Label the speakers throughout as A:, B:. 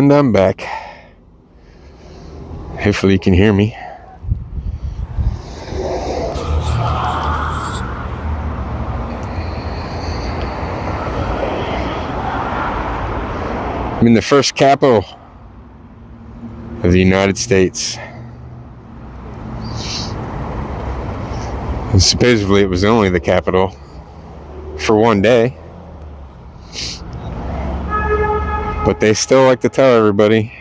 A: And I'm back. Hopefully you can hear me. I'm in the first capital of the United States. And supposedly it was only the capital for one day. But they still like to tell everybody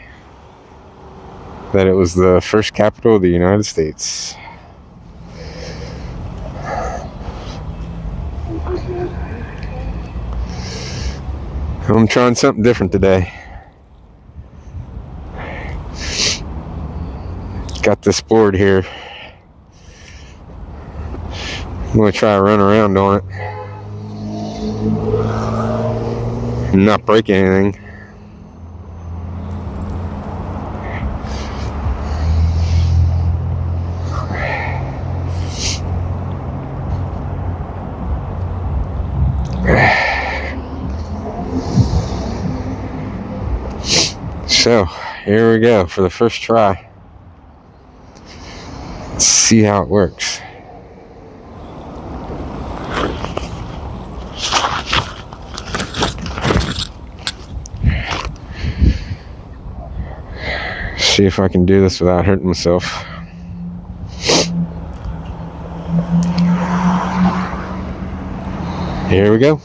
A: that it was the first capital of the United States. I'm trying something different today. Got this board here. I'm going to try to run around on it and not break anything. So, here we go for the first try. Let's see how it works. See if I can do this without hurting myself. Here we go.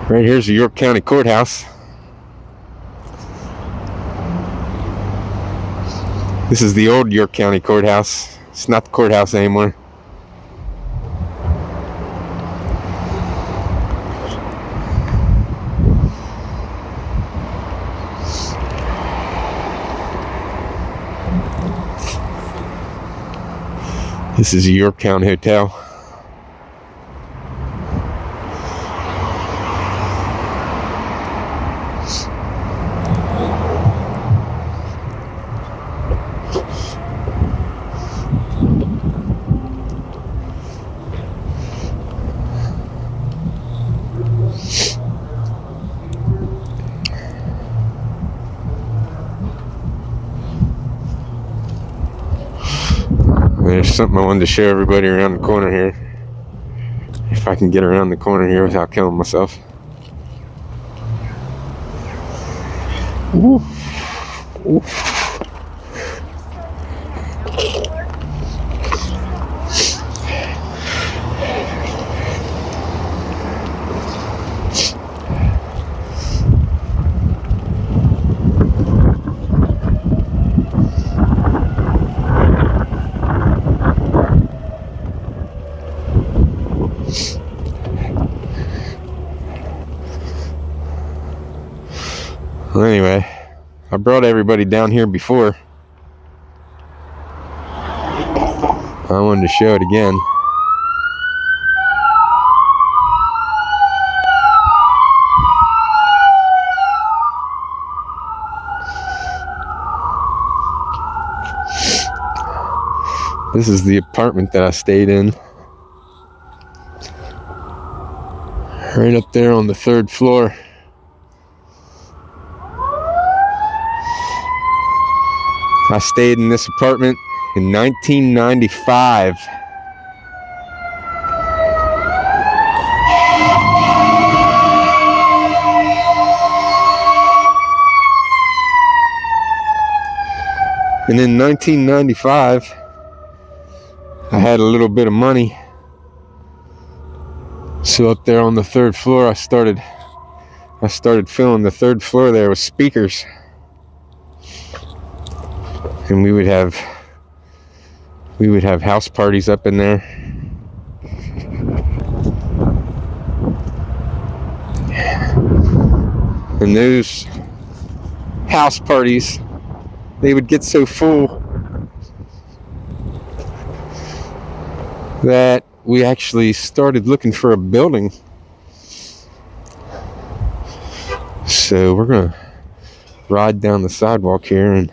A: Right here's the York County Courthouse. This is the old York County Courthouse. It's not the courthouse anymore. This is a Yorktown Hotel. There's something I wanted to show everybody around the corner here. If I can get around the corner here without killing myself. Ooh. Ooh. Well, anyway, I brought everybody down here before. I wanted to show it again. This is the apartment that I stayed in. Right up there on the 3rd floor. I stayed in this apartment in 1995. And in 1995, I had a little bit of money. So up there on the 3rd floor, I started filling the 3rd floor there with speakers. And we would have house parties up in there. And those house parties, they would get so full that we actually started looking for a building. So we're gonna ride down the sidewalk here and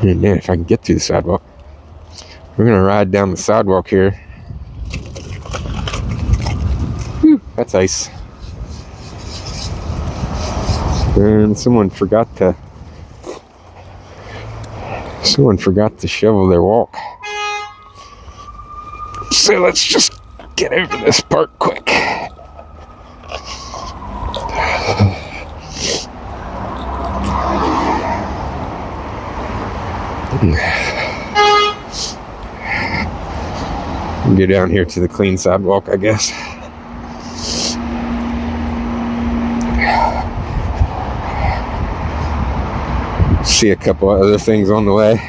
A: And man, if I can get to the sidewalk, we're gonna ride down the sidewalk here. Whew, that's ice. And someone forgot to shovel their walk. So let's just get over this part quick. Go down here to the clean sidewalk, I guess. See a couple other things on the way.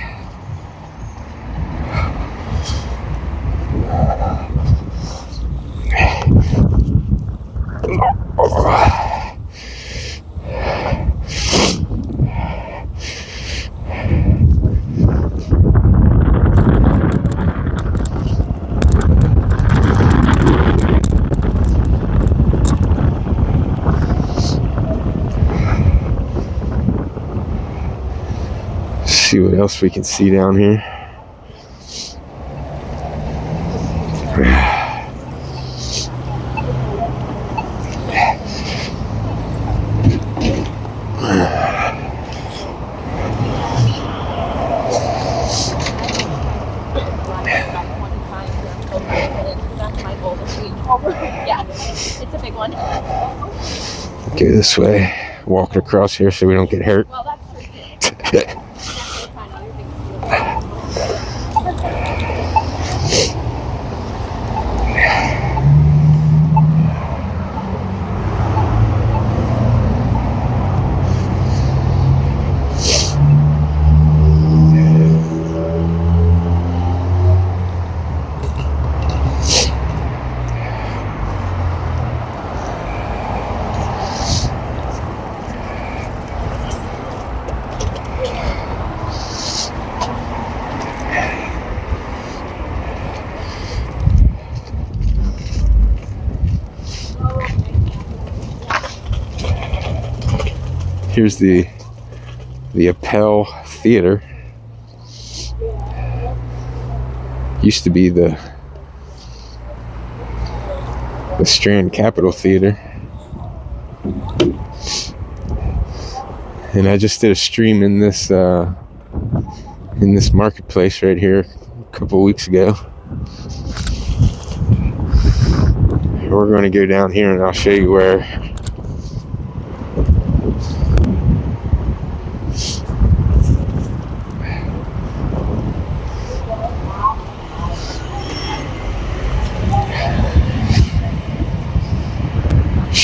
A: See what else we can see down here.
B: Yeah, it's a big one.
A: Go this way, walking across here so we don't get hurt.
B: Well, that's true.
A: Here's the Appel Theater. Used to be the Strand Capitol Theater. And I just did a stream in this marketplace right here a couple weeks ago. We're going to go down here and I'll show you where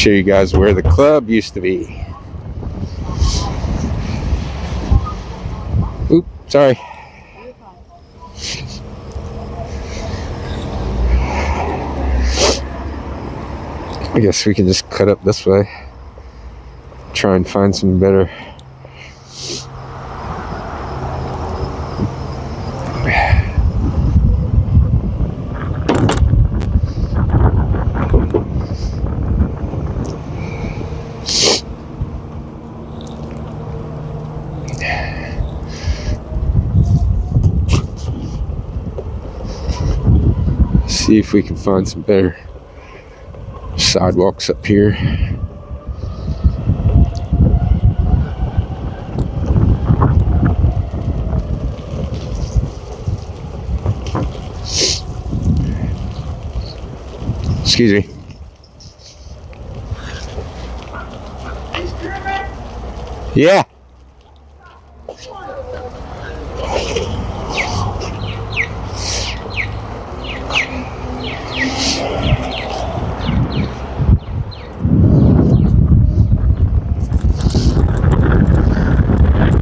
A: you guys where the club used to be. Oop, sorry. I guess we can just cut up this way. Try and find some better see if we can find some better sidewalks up here. Excuse me. Yeah.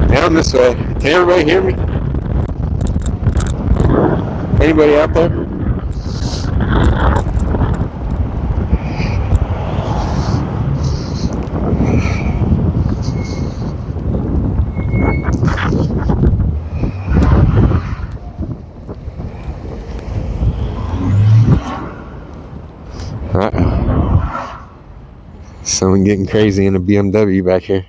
A: Down this way. Can everybody hear me? Anybody out there? Uh-oh. Someone getting crazy in a BMW back here.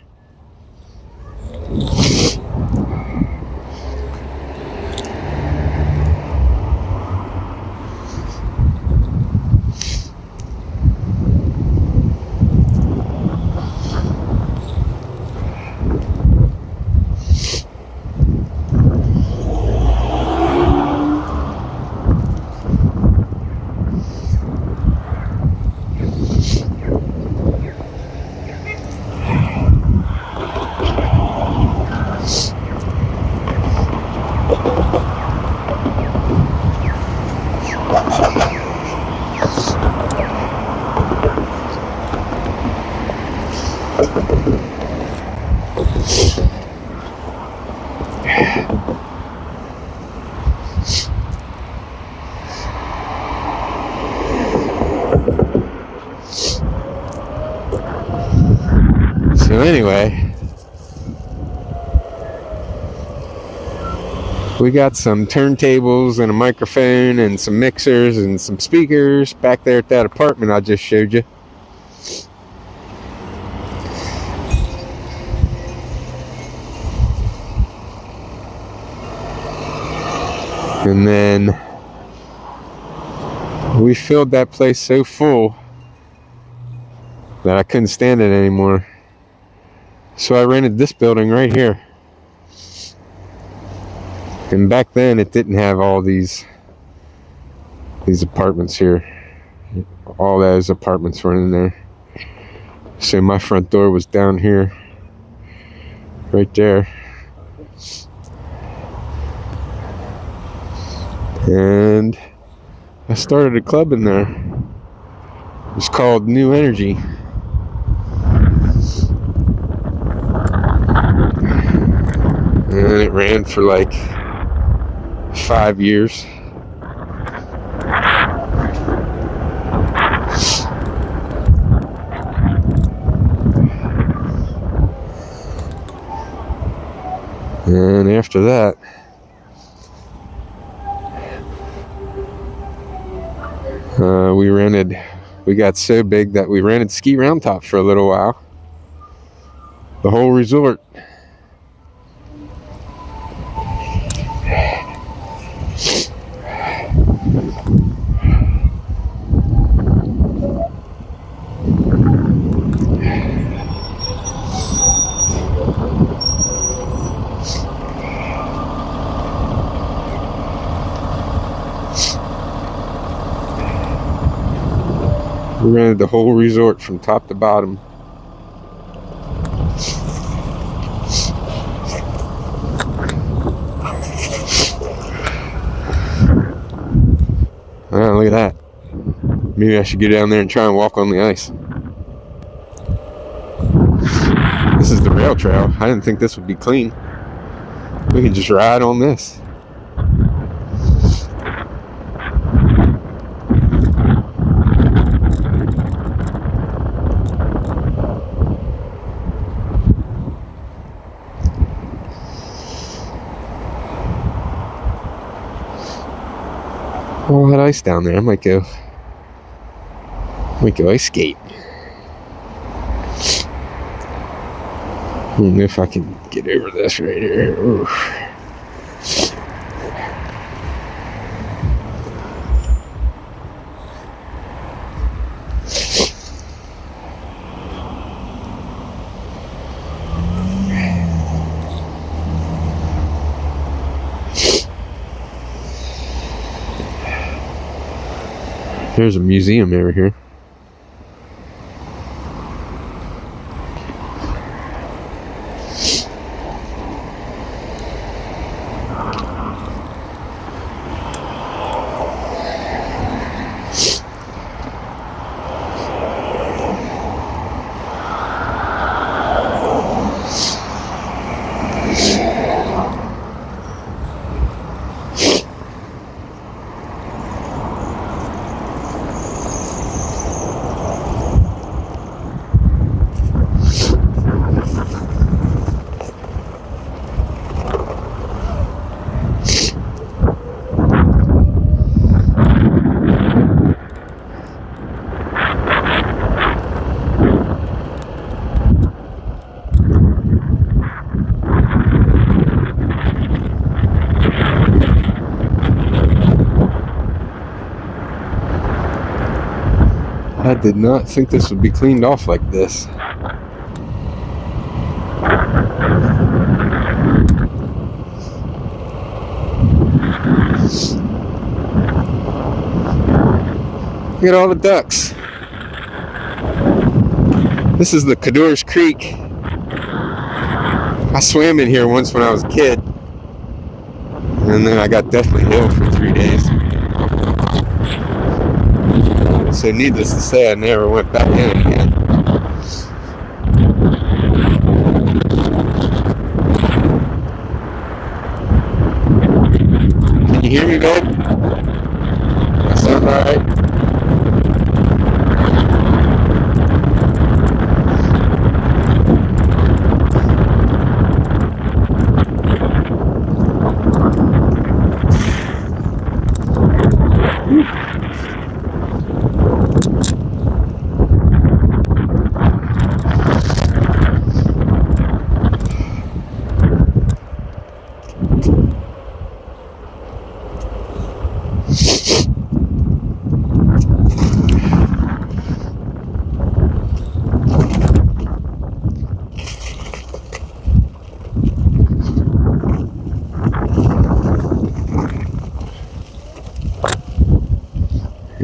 A: anyway, we got some turntables and a microphone and some mixers and some speakers back there at that apartment I just showed you. And then we filled that place so full that I couldn't stand it anymore. So I rented this building right here. And back then it didn't have all these apartments here. All those apartments were in there. So my front door was down here. Right there. And I started a club in there. It was called New Energy. And it ran for like 5 years. And after that, we got so big that we rented Ski Round Top for a little while. The whole resort. We rented the whole resort from top to bottom. Oh, look at that. Maybe I should get down there and try and walk on the ice. This is the rail trail. I didn't think this would be clean. We can just ride on this. All that ice down there. I might go ice skate. I don't know if I can get over this right here. Oof. There's a museum over here. I did not think this would be cleaned off like this. Look at all the ducks. This is the Cador's Creek. I swam in here once when I was a kid. And then I got deathly ill for 3 days. So needless to say, I never went back in again. Can you hear me, babe? That sound alright?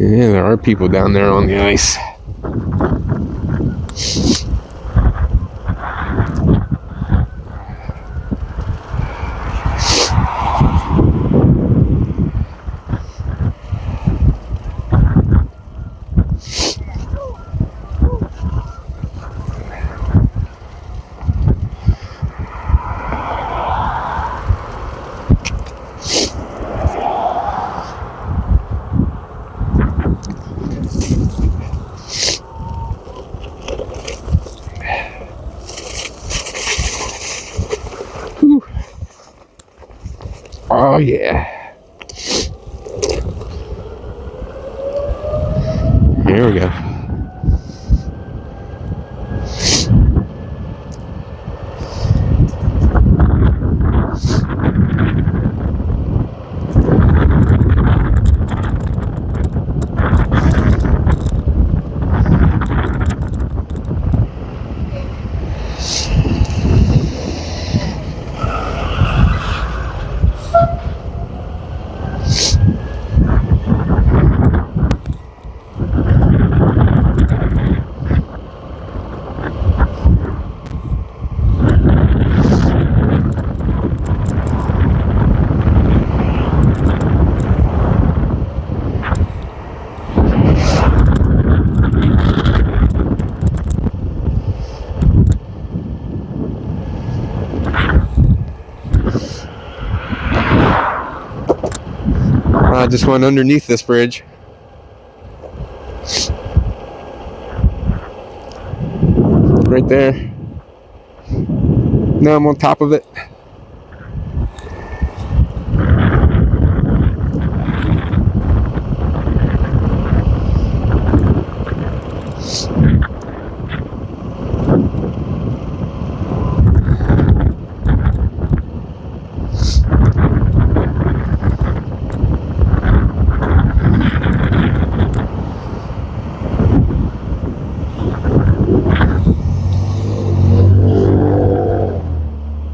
A: Yeah, there are people down there on the ice. Whew. Oh yeah. Here we go. I just went underneath this bridge. Right there. Now I'm on top of it.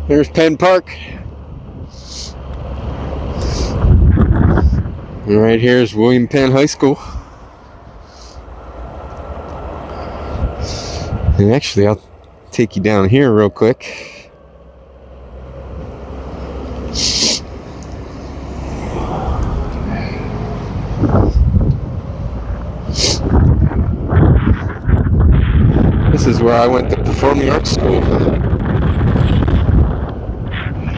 A: There's Penn Park. And right here is William Penn High School. And actually, I'll take you down here real quick. This is where I went to Performing Arts School.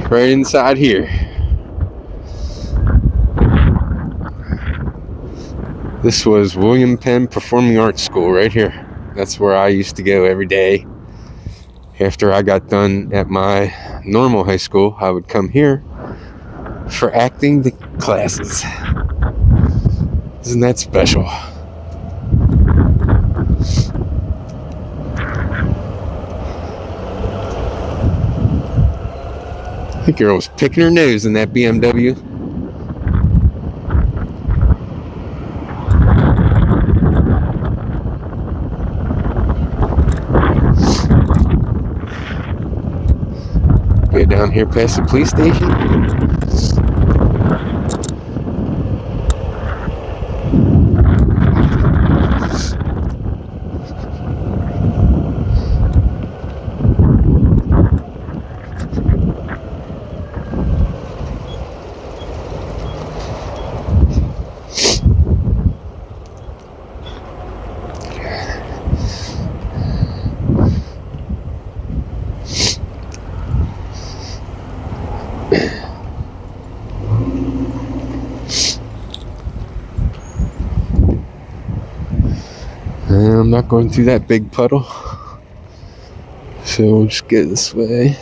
A: Right inside here. This was William Penn Performing Arts School right here. That's where I used to go every day. After I got done at my normal high school, I would come here for acting classes. Isn't that special? The girl was picking her nose in that BMW. Get down here past the police station. I'm not going through that big puddle, so we'll just get this way.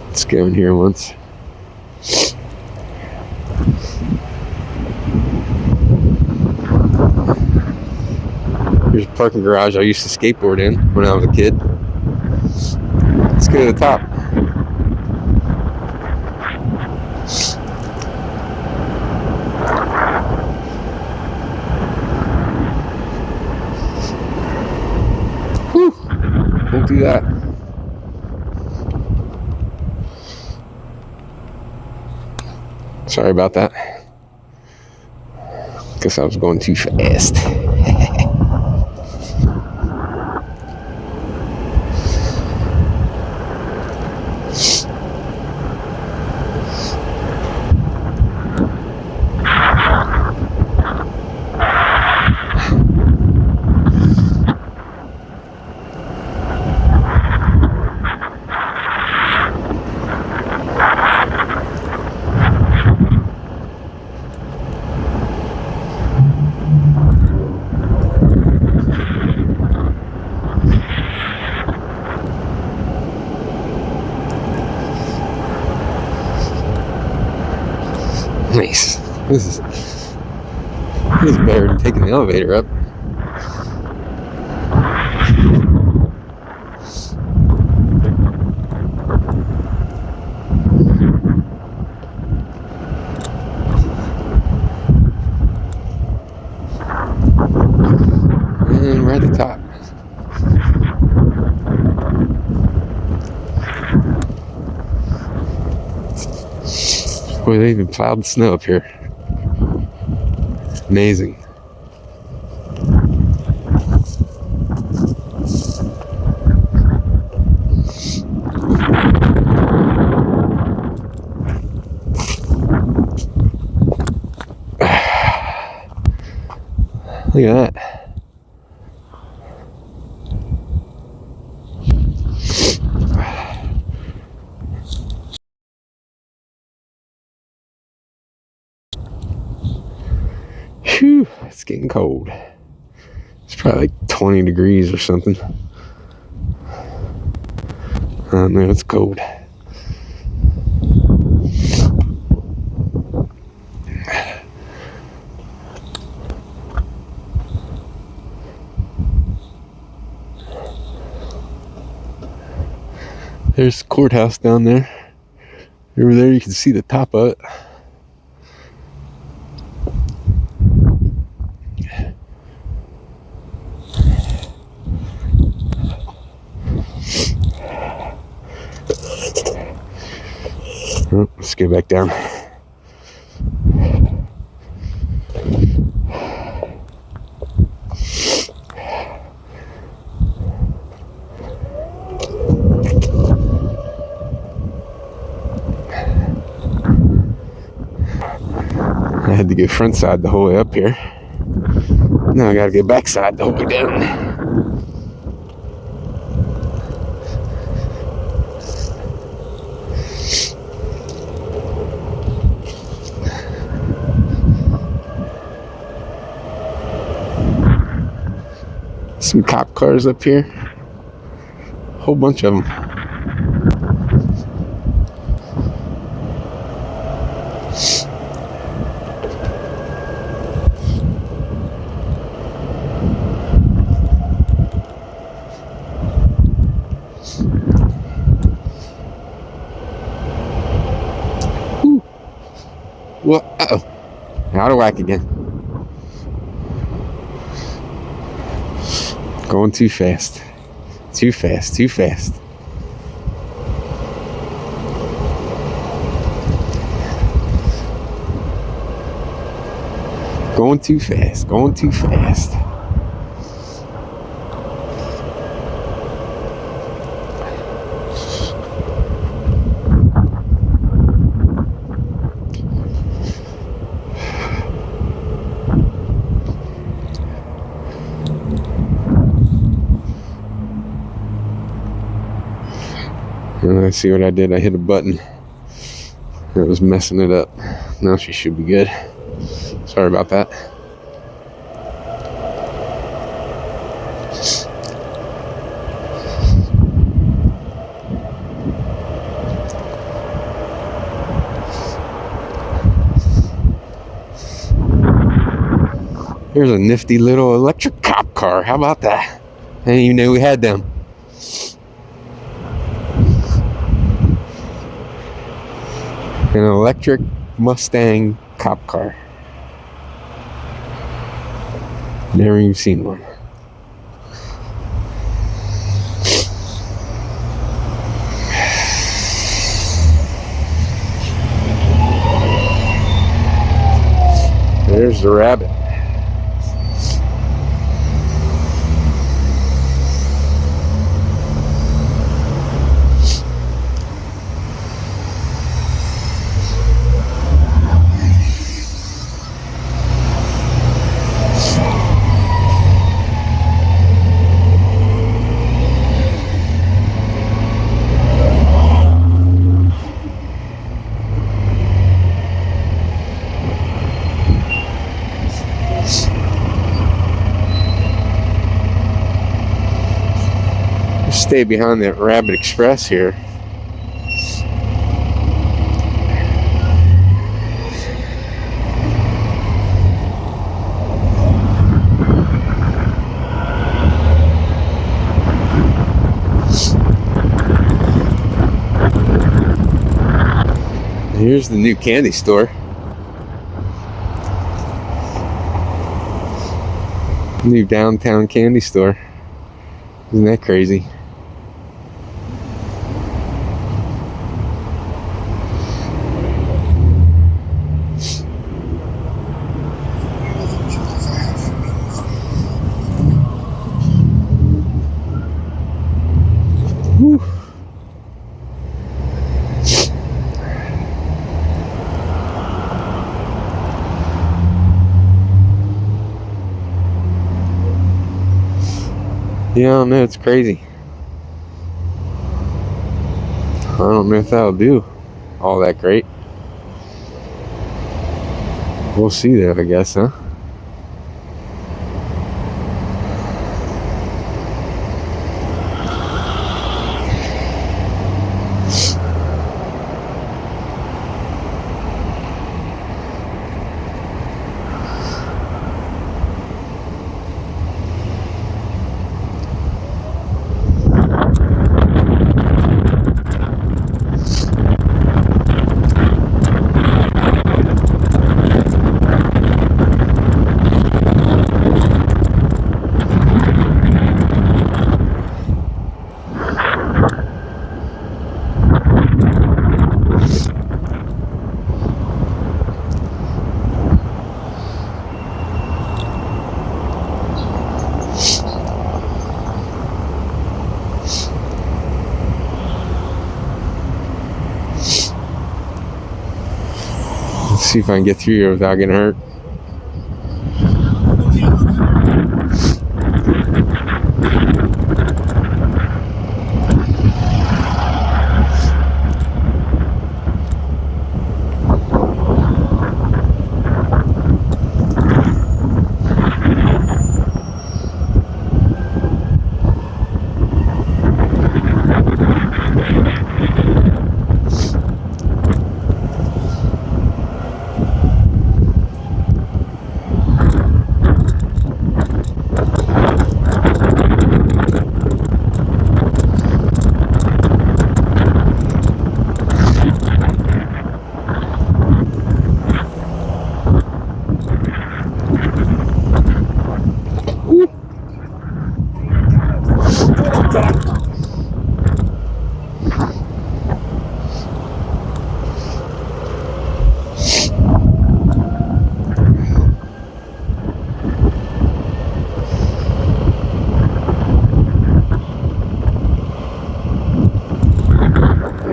A: Let's go in here once. Here's a parking garage I used to skateboard in when I was a kid. Let's go to the top. Whew. Don't do that. Sorry about that. Guess I was going too fast. Nice. This is better than taking the elevator up. And we're at the top. Boy, they even plowed the snow up here. Amazing. Look at that. Whew, it's getting cold. It's probably like 20 degrees or something. I don't know, it's cold. There's the courthouse down there. Over there you can see the top of it. Oh, let's go back down. I had to go front side the whole way up here. Now I gotta go back side the whole way down. Some cop cars up here. A whole bunch of them. Whew. Well, uh-oh. Out of whack again. Going too fast. Too fast, too fast. Going too fast, going too fast. And I see what I did. I hit a button. It was messing it up. Now she should be good. Sorry about that. Here's a nifty little electric cop car. How about that? I didn't even know we had them. An electric Mustang cop car. Never even seen one. There's the rabbit. Stay behind that Rabbit Express here. Here's the new candy store. New downtown candy store. Isn't that crazy? Whew. Yeah, I don't know, it's crazy. I don't know if that'll do all that great. We'll see though, I guess, huh? Let's see if I can get through here without getting hurt.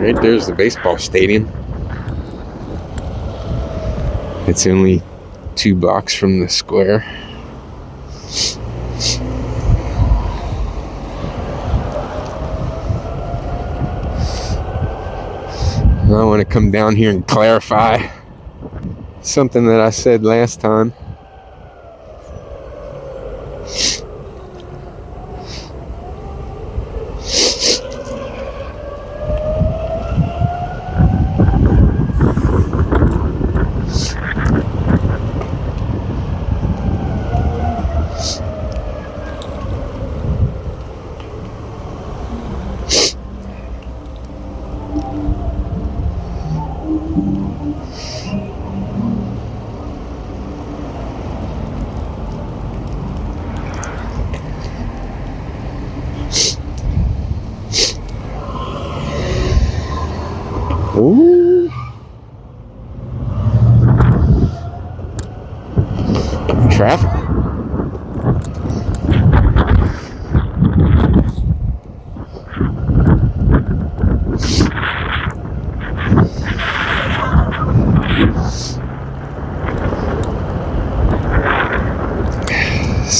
A: Right there's the baseball stadium. It's only 2 blocks from the square. I want to come down here and clarify something that I said last time. Ooh.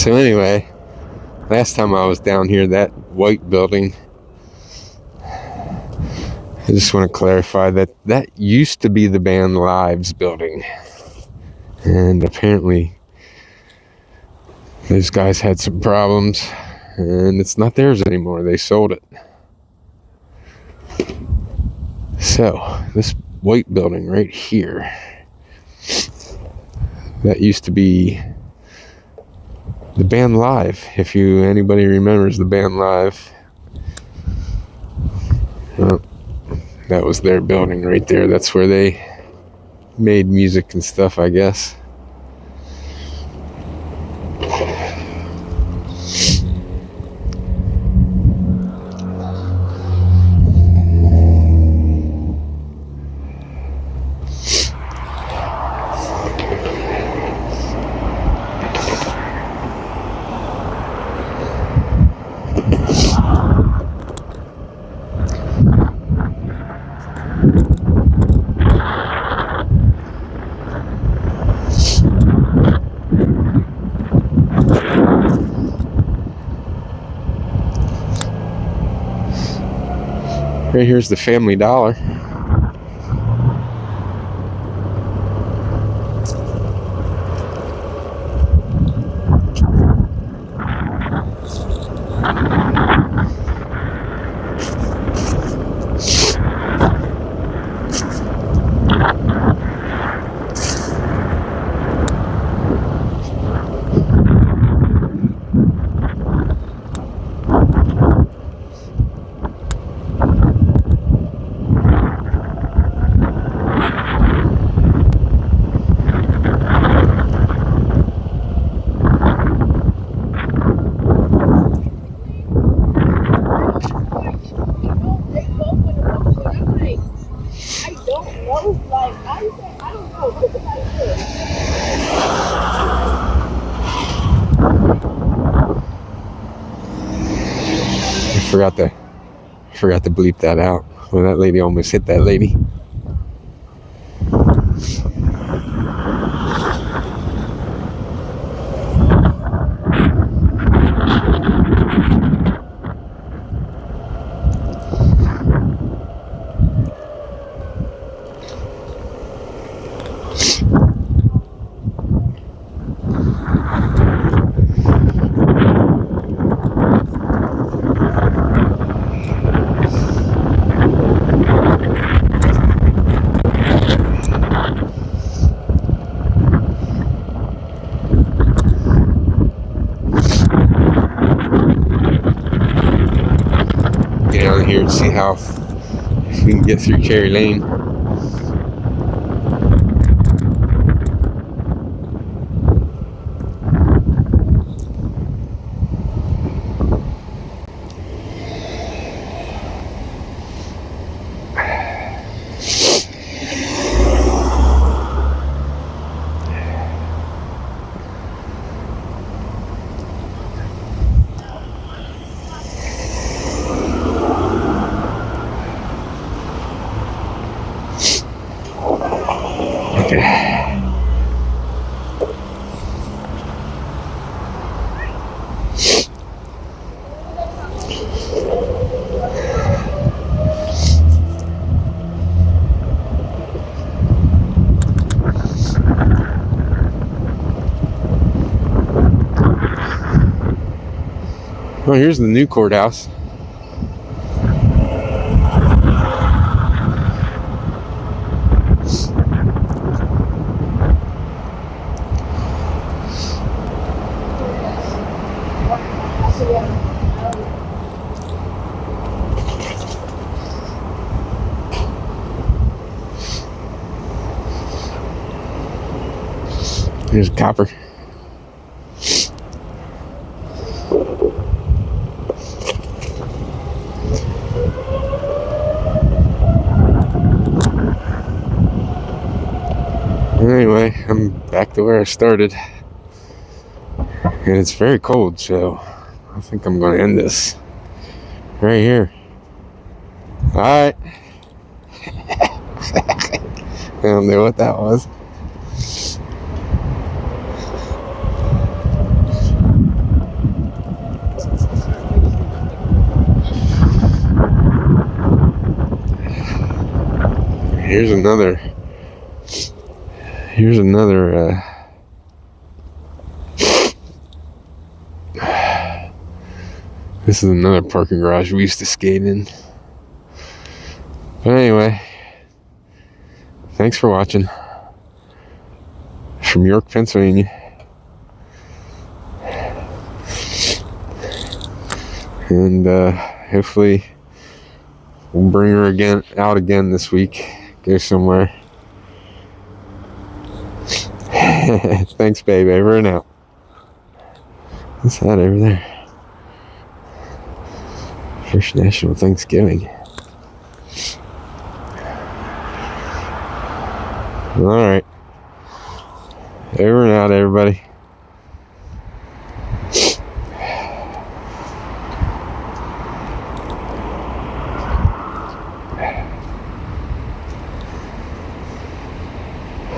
A: So anyway, last time I was down here, that white building, I just want to clarify that that used to be the band Live's building. And apparently those guys had some problems and it's not theirs anymore. They sold it. So this white building right here, that used to be the band Live. If anybody remembers the band Live, well, that was their building right there. That's where they made music and stuff, I guess. Right here's the Family Dollar. Forgot to bleep that out. Well, that lady almost hit that lady. Down here and see if we can get through Cherry Lane. Well, here's the new courthouse. Here's a copper. Anyway, I'm back to where I started. And it's very cold, so I think I'm going to end this right here. Alright. I don't know what that was. Here's another. Here's another. This is another parking garage we used to skate in. But anyway, thanks for watching. From York, Pennsylvania. And hopefully we'll bring her out again this week. Go somewhere. Thanks, babe. Over and out. What's that over there? First National Thanksgiving. All right. Over and out, everybody.